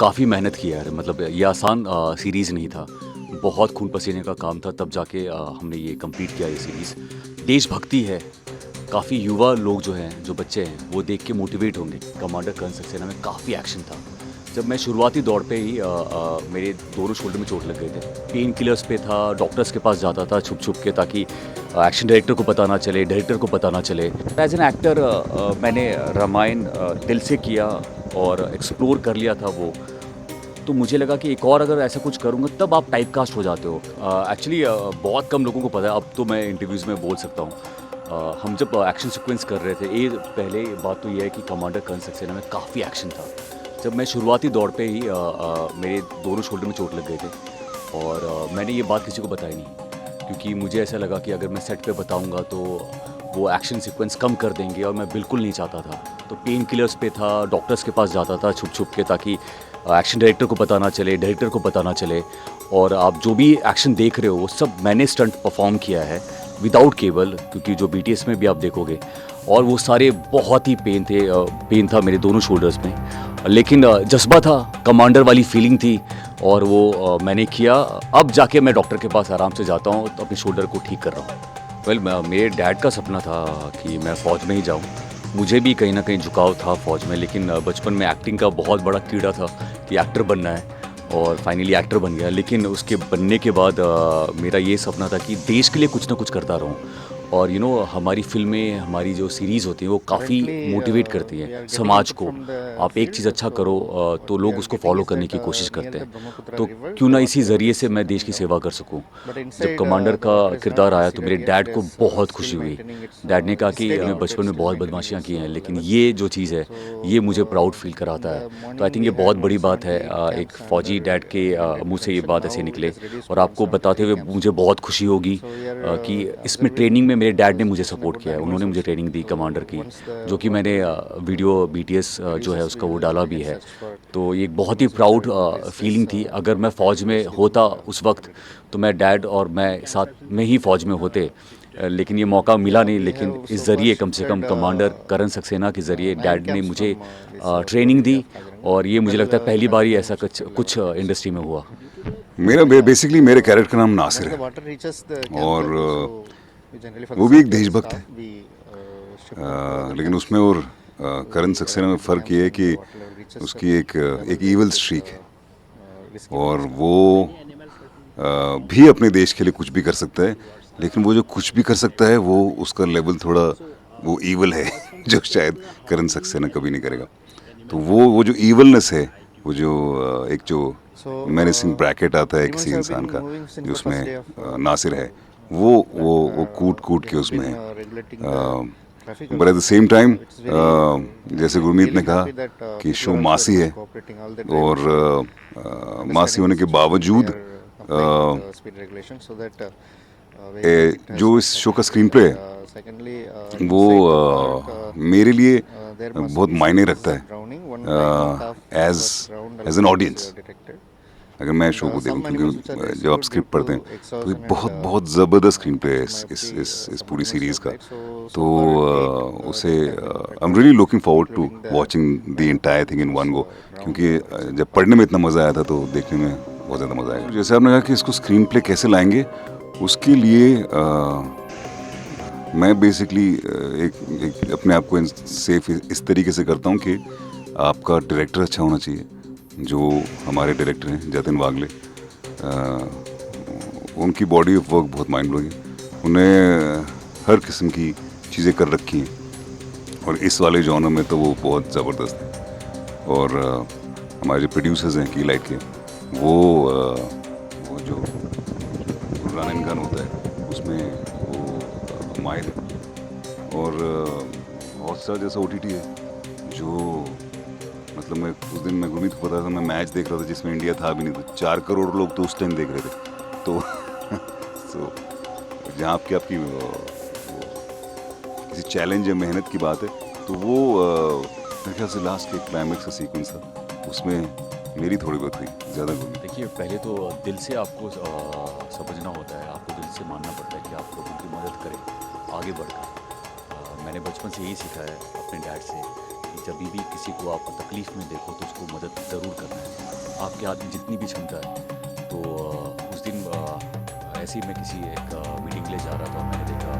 काफ़ी मेहनत की है यार, मतलब ये आसान सीरीज़ नहीं था। बहुत खून पसीने का काम था, तब जाके हमने ये कंप्लीट किया ये सीरीज़। देशभक्ति है, काफ़ी युवा लोग जो हैं, जो बच्चे हैं, वो देख के मोटिवेट होंगे। कमांडर कर्ण सक्सेना में काफ़ी एक्शन था। जब मैं शुरुआती दौर पे ही मेरे दोनों शोल्डर में चोट लग गए थे। पेन किलर्स पे था, डॉक्टर्स के पास जाता था छुप-छुप के, ताकि एक्शन डायरेक्टर को पता ना चले, डायरेक्टर को पता ना चले। एज़ एन एक्टर मैंने रामायण दिल से किया और एक्सप्लोर कर लिया था वो। तो मुझे लगा कि एक और अगर ऐसा कुछ करूँगा तब आप टाइपकास्ट हो जाते हो। एक्चुअली बहुत कम लोगों को पता है, अब तो मैं इंटरव्यूज़ में बोल सकता हूँ। हम जब एक्शन सीक्वेंस कर रहे थे, ये पहले बात तो ये है कि कमांडर कर्ण सक्सेना में काफ़ी एक्शन था। जब मैं शुरुआती दौर पे ही मेरे दोनों शोल्डर में चोट लग गए थे और मैंने ये बात किसी को बताई नहीं, क्योंकि मुझे ऐसा लगा कि अगर मैं सेट पे बताऊँगा तो वो एक्शन सीक्वेंस कम कर देंगे और मैं बिल्कुल नहीं चाहता था। तो पेन किलर्स पे था, डॉक्टर्स के पास जाता था छुप-छुप के, ताकि एक्शन डायरेक्टर को पता ना चले, डायरेक्टर को पता ना चले। और आप जो भी एक्शन देख रहे हो, वो सब मैंने स्टंट परफॉर्म किया है विदाउट केबल, क्योंकि जो बीटीएस में भी आप देखोगे, और वो सारे बहुत ही पेन था मेरे दोनों शोल्डर्स में। लेकिन जज़्बा था, कमांडर वाली फीलिंग थी और वो मैंने किया। अब जाके मैं डॉक्टर के पास आराम से जाता हूँ, तो अपने शोल्डर को ठीक कर रहा हूँ। वेल मेरे डैड का सपना था कि मैं फ़ौज में ही जाऊँ। मुझे भी कहीं न कहीं झुकाव था फ़ौज में, लेकिन बचपन में एक्टिंग का बहुत बड़ा कीड़ा था कि एक्टर बनना है, और फाइनली एक्टर बन गया। लेकिन उसके बनने के बाद मेरा ये सपना था कि देश के लिए कुछ ना कुछ करता रहूँ। और हमारी फ़िल्में, हमारी जो सीरीज़ होती हैं, वो काफ़ी मोटिवेट करती हैं समाज को। आप एक चीज़ अच्छा करो तो लोग उसको फ़ॉलो करने की कोशिश करते हैं। तो क्यों ना इसी ज़रिए से मैं देश की सेवा कर सकूँ। जब कमांडर का किरदार आया तो मेरे डैड को बहुत खुशी हुई। डैड ने कहा कि मैं बचपन में बहुत बदमाशियाँ की हैं, लेकिन ये जो चीज़ है, ये मुझे प्राउड फ़ील कराता है। तो आई थिंक ये बहुत बड़ी बात है, एक फ़ौजी डैड के मुँह से ये बात ऐसे निकले। और आपको बताते हुए मुझे बहुत खुशी होगी कि इसमें ट्रेनिंग में मेरे डैड ने मुझे सपोर्ट किया है। उन्होंने मुझे ट्रेनिंग दी कमांडर की, जो कि मैंने वीडियो बीटीएस जो है उसका वो डाला भी है। तो ये एक बहुत ही प्राउड फीलिंग थी। अगर मैं फ़ौज में होता उस वक़्त, तो मैं डैड और मैं साथ में ही फ़ौज में होते। लेकिन ये मौका मिला नहीं, लेकिन इस ज़रिए कम से कम कमांडर कर्ण सक्सेना के ज़रिए डैड ने मुझे ट्रेनिंग दी, और ये मुझे लगता है पहली बार ही ऐसा कुछ कुछ इंडस्ट्री में हुआ। मेरा बेसिकली मेरे कैरेक्टर का नाम नासिर है, और वो भी एक देशभक्त है। लेकिन उसमें और करण सक्सेना में फ़र्क ये है कि उसकी एक ईवल स्ट्रीक है, और वो भी अपने देश के लिए कुछ भी कर सकता है। लेकिन वो जो कुछ भी कर सकता है, वो उसका लेवल थोड़ा वो ईवल है जो शायद करण सक्सेना कभी नहीं करेगा। तो वो जो ईवलनेस है, वो जो एक जो मेनेसिंग ब्रैकेट आता है किसी इंसान का, जो उसमें नासिर है, वो कूट कूट के उसमें है। But at the same time, जैसे गुरमीत ने कहा कि शो मासी है, और मासी होने के बावजूद जो इस शो का स्क्रीन प्ले है, वो मेरे लिए बहुत मायने रखता है एज एन ऑडियंस। अगर मैं शो को देखूं, क्योंकि जब आप स्क्रिप्ट पढ़ते हैं तो ये बहुत ज़बरदस्त स्क्रीन प्ले है इस पूरी सीरीज़ का। तो उसे I am really looking forward to watching the entire thing in one go, क्योंकि जब पढ़ने में इतना मज़ा आया था, तो देखने में बहुत ज़्यादा मज़ा आएगा। जैसे आपने कहा कि इसको स्क्रीन प्ले कैसे लाएंगे, उसके लिए मैं बेसिकली एक अपने आप को सेफ इस तरीके से करता हूँ कि आपका डायरेक्टर अच्छा होना चाहिए। जो हमारे डायरेक्टर हैं जतिन वागले, उनकी बॉडी ऑफ वर्क बहुत माइंड ब्लोइंग है। उन्हें हर किस्म की चीज़ें कर रखी हैं, और इस वाले जॉनर में तो वो बहुत ज़बरदस्त है। और हमारे जो प्रोड्यूसर्स हैं की लाइट के, वो जो रन एंड गन होता है उसमें वो माहिर है। और हॉटस्टार जैसा OTT है, जो मतलब मैं उस दिन मैं गुरमीत को पता था, मैं मैच देख रहा था जिसमें इंडिया था भी नहीं, तो 4 करोड़ लोग तो उस टाइम देख रहे थे। तो तो जहाँ आपकी किसी चैलेंज या मेहनत की बात है, तो वो मेरे ख्याल से लास्ट के क्लाइमेक्स का सीक्वेंस था, उसमें मेरी थोड़ी बहुत हुई, ज़्यादा हुई। देखिए, पहले तो दिल से आपको समझना होता है, आपको दिल से मानना पड़ता है कि आप लोगों की मदद करें आगे बढ़कर। मैंने बचपन से यही सीखा है अपने डैड से कि जब भी किसी को आप तकलीफ़ में देखो तो उसको मदद ज़रूर करना है। आपके हाथ में जितनी भी क्षमता है। तो उस दिन ऐसे ही मैं किसी एक मीटिंग के लिए जा रहा था, मैंने देखा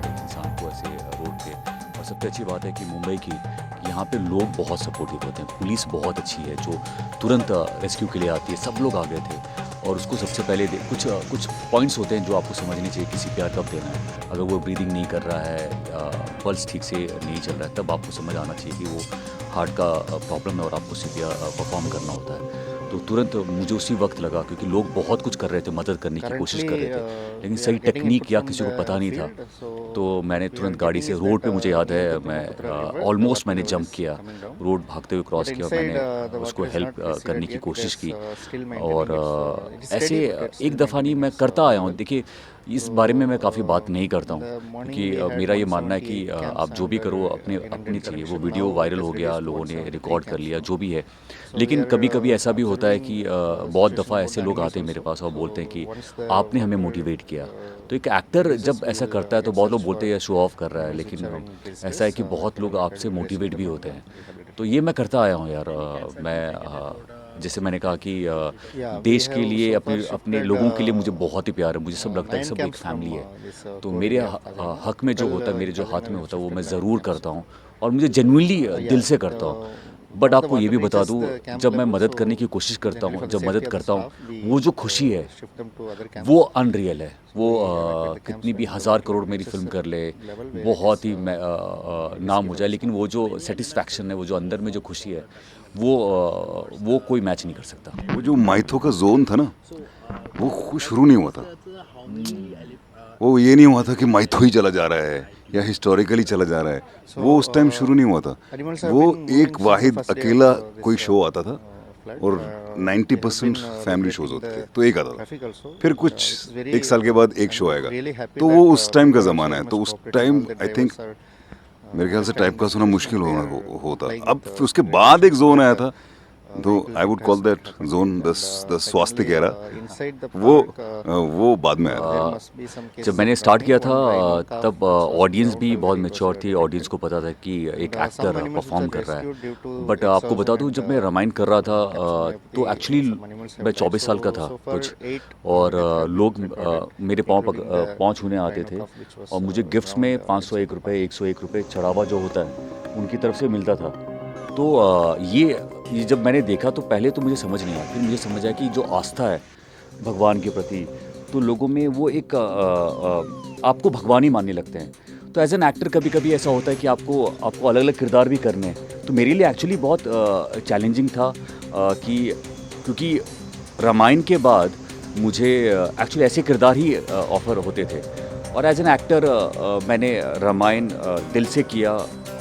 एक इंसान को ऐसे रोड पे। और सबसे अच्छी बात है कि मुंबई की कि यहाँ पे लोग बहुत सपोर्टिव होते हैं, पुलिस बहुत अच्छी है जो तुरंत रेस्क्यू के लिए आती है। सब लोग आ गए थे और उसको सबसे पहले कुछ पॉइंट्स होते हैं जो आपको समझने चाहिए किसी प्यार कब देना है। अगर वो ब्रीदिंग नहीं कर रहा है, पल्स ठीक से नहीं चल रहा है, तब आपको समझ आना चाहिए कि वो हार्ट का प्रॉब्लम है और आपको सीपीआर परफॉर्म करना होता है। तो तुरंत मुझे उसी वक्त लगा, क्योंकि लोग बहुत कुछ कर रहे थे, मदद करने की कोशिश कर रहे थे, लेकिन सही टेक्निक या किसी को पता नहीं था। तो मैंने तुरंत गाड़ी से रोड पे, मुझे याद है मैं ऑलमोस्ट मैंने जंप किया, रोड भागते हुए क्रॉस किया, मैंने उसको हेल्प करने की कोशिश की। और ऐसे एक दफ़ा नहीं, मैं करता आया हूँ। देखिए, इस बारे में मैं काफ़ी बात नहीं करता हूँ, क्योंकि मेरा ये मानना है कि आप जो भी करो अपनी चाहिए। वो वीडियो वायरल हो गया, लोगों ने रिकॉर्ड कर लिया, जो भी है। लेकिन कभी कभी ऐसा भी होता है कि बहुत दफ़ा ऐसे लोग आते हैं मेरे पास और बोलते हैं कि आपने हमें मोटिवेट किया। तो एक एक्टर जब ऐसा करता है तो बहुत लोग बोलते हैं शो ऑफ कर रहा है, लेकिन ऐसा है कि बहुत लोग आपसे मोटिवेट भी होते हैं। तो ये मैं करता आया हूँ यार। जैसे मैंने कहा कि देश के लिए, अपने अपने लोगों के लिए मुझे बहुत ही प्यार है। मुझे सब लगता है कि सब एक फैमिली है। तो मेरे हक में जो होता है, मेरे जो हाथ में होता है, वो मैं ज़रूर करता हूँ और मुझे जेन्युइनली दिल से करता हूँ। बट आपको ये भी बता दूँ, जब मैं मदद करने की कोशिश करता हूँ, जब मदद करता हूँ, वो जो खुशी है वो अनरियल है। वो कितनी भी हज़ार करोड़ मेरी फ़िल्म कर ले, बहुत ही नाम हो जाए, लेकिन वो जो सेटिस्फैक्शन है, वो जो अंदर में जो खुशी है, वो कोई मैच नहीं कर सकता। वो जो माइथो का जोन था ना, वो शुरू नहीं हुआ था। वो ये नहीं हुआ था कि माइथो ही चला जा रहा है या हिस्टोरिकली चला जा रहा है। वो उस टाइम शुरू नहीं हुआ था। वो एक वाहिद अकेला कोई शो आता था और 90% फैमिली शोज होते थे, तो एक आता था। फिर कुछ एक साल के बाद एक शो आएगा, तो वो उस टाइम का ज़माना है। तो उस टाइम आई थिंक मेरे ख्याल से टाइप कास्ट होना मुश्किल होता। अब उसके बाद एक जोन आया था, तो I would call that zone the Swastik era. वो बाद में आया था। जब मैंने स्टार्ट किया था तब ऑडियंस भी बहुत मैच्योर थी। ऑडियंस को पता था कि एक एक्टर परफॉर्म कर रहा है। बट आपको बता दूं, जब मैं रामायण कर रहा था तो एक्चुअली मैं 24 साल का था कुछ, और लोग मेरे पाँव छूने आते थे और मुझे गिफ्ट्स में 501 रुपये, 101 रुपये चढ़ावा जो होता है उनकी तरफ से मिलता था। तो ये जब मैंने देखा तो पहले तो मुझे समझ नहीं आया, फिर मुझे समझ आया कि जो आस्था है भगवान के प्रति, तो लोगों में वो एक आपको भगवान ही मानने लगते हैं। तो एज एन एक्टर कभी कभी ऐसा होता है कि आपको अलग अलग किरदार भी करने हैं। तो मेरे लिए एक्चुअली बहुत चैलेंजिंग था क्योंकि रामायण के बाद मुझे एक्चुअली ऐसे किरदार ही ऑफ़र होते थे। और एज एन एक्टर मैंने रामायण दिल से किया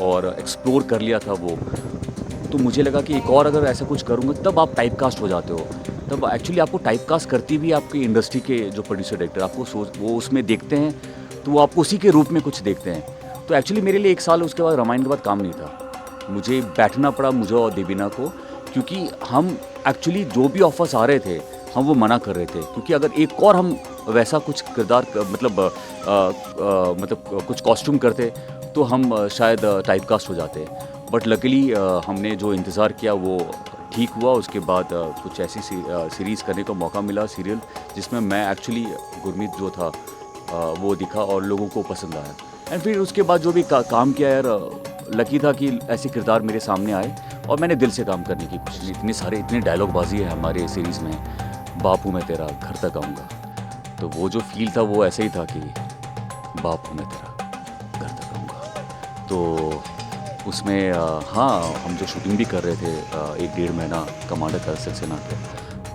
और एक्सप्लोर कर लिया था वो। तो मुझे लगा कि एक और अगर ऐसा कुछ करूँगा, तब आप टाइप कास्ट हो जाते हो। तब एक्चुअली आपको टाइप कास्ट करती भी आपकी इंडस्ट्री के जो प्रोड्यूसर डायरेक्टर आपको वो उसमें देखते हैं, तो वो आपको उसी के रूप में कुछ देखते हैं। तो एक्चुअली मेरे लिए 1 साल उसके बाद, रामायण के बाद काम नहीं था। मुझे बैठना पड़ा, मुझे और देवीना को, क्योंकि हम एक्चुअली जो भी ऑफर्स आ रहे थे हम वो मना कर रहे थे। क्योंकि अगर एक और हम वैसा कुछ किरदार मतलब कुछ कॉस्ट्यूम करते तो हम शायद टाइप कास्ट हो जाते। बट लकीली हमने जो इंतज़ार किया वो ठीक हुआ। उसके बाद कुछ ऐसी सीरीज़ करने का मौका मिला, सीरियल, जिसमें मैं एक्चुअली गुरमीत जो था वो दिखा और लोगों को पसंद आया। एंड फिर उसके बाद जो भी काम किया यार, लकी था कि ऐसे किरदार मेरे सामने आए और मैंने दिल से काम करने की कोशिश की। इतने डायलॉग बाजी है हमारे सीरीज़ में, बापू मैं तेरा घर तक आऊँगा। तो वो जो फील था वो ऐसे ही था कि बापू मैं तेरा घर तक आऊँगा। तो उसमें हाँ, हम जो शूटिंग भी कर रहे थे 1-1.5 महीना कमांडर कर सक्सेना के,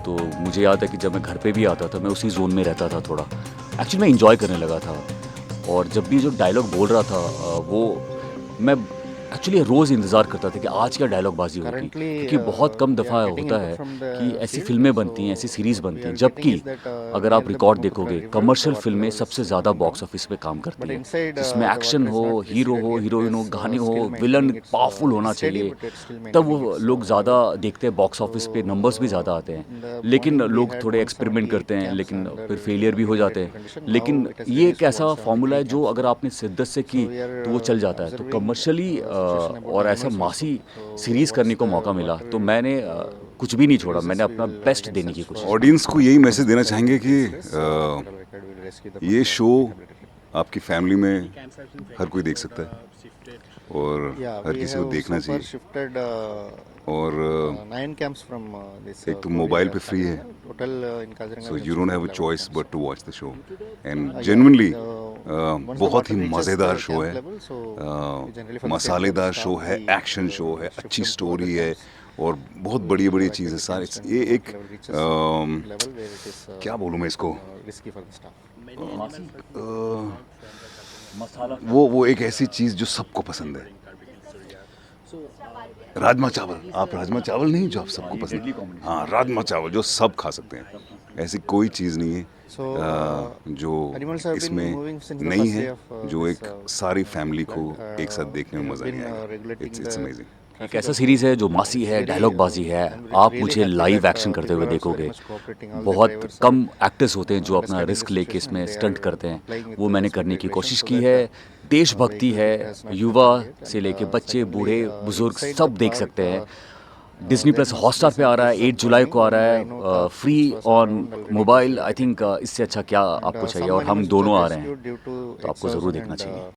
तो मुझे याद है कि जब मैं घर पे भी आता था मैं उसी जोन में रहता था थोड़ा। एक्चुअली मैं इंजॉय करने लगा था और जब भी जो डायलॉग बोल रहा था वो मैं एक्चुअली रोज़ इंतज़ार करता था कि आज क्या डायलॉग बाजी होगी। क्योंकि बहुत कम दफ़ा होता है कि ऐसी फिल्में बनती हैं, ऐसी सीरीज़ बनती हैं, जबकि अगर आप रिकॉर्ड देखोगे कमर्शियल फिल्में सबसे ज़्यादा बॉक्स ऑफिस पे काम करती हैं, जिसमें एक्शन हो, हीरो हो, हीरोइन हो, गाने हो, विलन पावरफुल होना चाहिए, तब वो लोग ज़्यादा देखते हैं, बॉक्स ऑफिस पे नंबर्स भी ज़्यादा आते हैं। लेकिन लोग थोड़े एक्सपेरिमेंट करते हैं, लेकिन फिर फेलियर भी हो जाते हैं। लेकिन ये एक ऐसा फार्मूला है जो अगर आपने शिद्दत से की तो वो चल जाता है। तो कमर्शियली और ऐसा मासी सीरीज़ करने को मौका मिला, तो मैंने कुछ भी नहीं छोड़ा, मैंने अपना बेस्ट देने की कोशिश ऑडियंस को यही मैसेज देना चाहेंगे कि ये शो आपकी फैमिली में हर कोई देख सकता है और हर किसी को देखना चाहिए। और एक तो मोबाइल पे फ्री है, so you don't have a choice but to watch the show and genuinely बहुत ही मज़ेदार शो है, मसालेदार शो है, एक्शन शो है, अच्छी स्टोरी है और बहुत बड़ी बड़ी चीज़ है सारी। ये एक क्या बोलूँ मैं इसको, वो एक ऐसी चीज़ जो सबको पसंद है। राजमा चावल, आप राजमा चावल नहीं जो आप सबको पसंद है, हाँ राजमा चावल जो सब खा सकते हैं, ऐसी कोई चीज़ नहीं है जो इसमें नहीं है जो एक सारी फैमिली को एक साथ देखने में मज़ा नहीं आएगा। It's amazing. एक ऐसा सीरीज़ है जो मासी है, डायलॉग बाजी है, आप मुझे लाइव एक्शन करते हुए देखोगे। बहुत कम एक्टर्स होते हैं जो अपना रिस्क लेके इसमें स्टंट करते हैं, वो मैंने करने की कोशिश की है। देशभक्ति है, युवा से लेके बच्चे बूढ़े बुजुर्ग सब देख सकते हैं। डिज्नी प्लस हॉटस्टार पे आ रहा है, 8 जुलाई को आ रहा है, free on mobile. I think इससे अच्छा क्या आपको चाहिए, और हम दोनों आ रहे हैं तो आपको ज़रूर देखना चाहिए।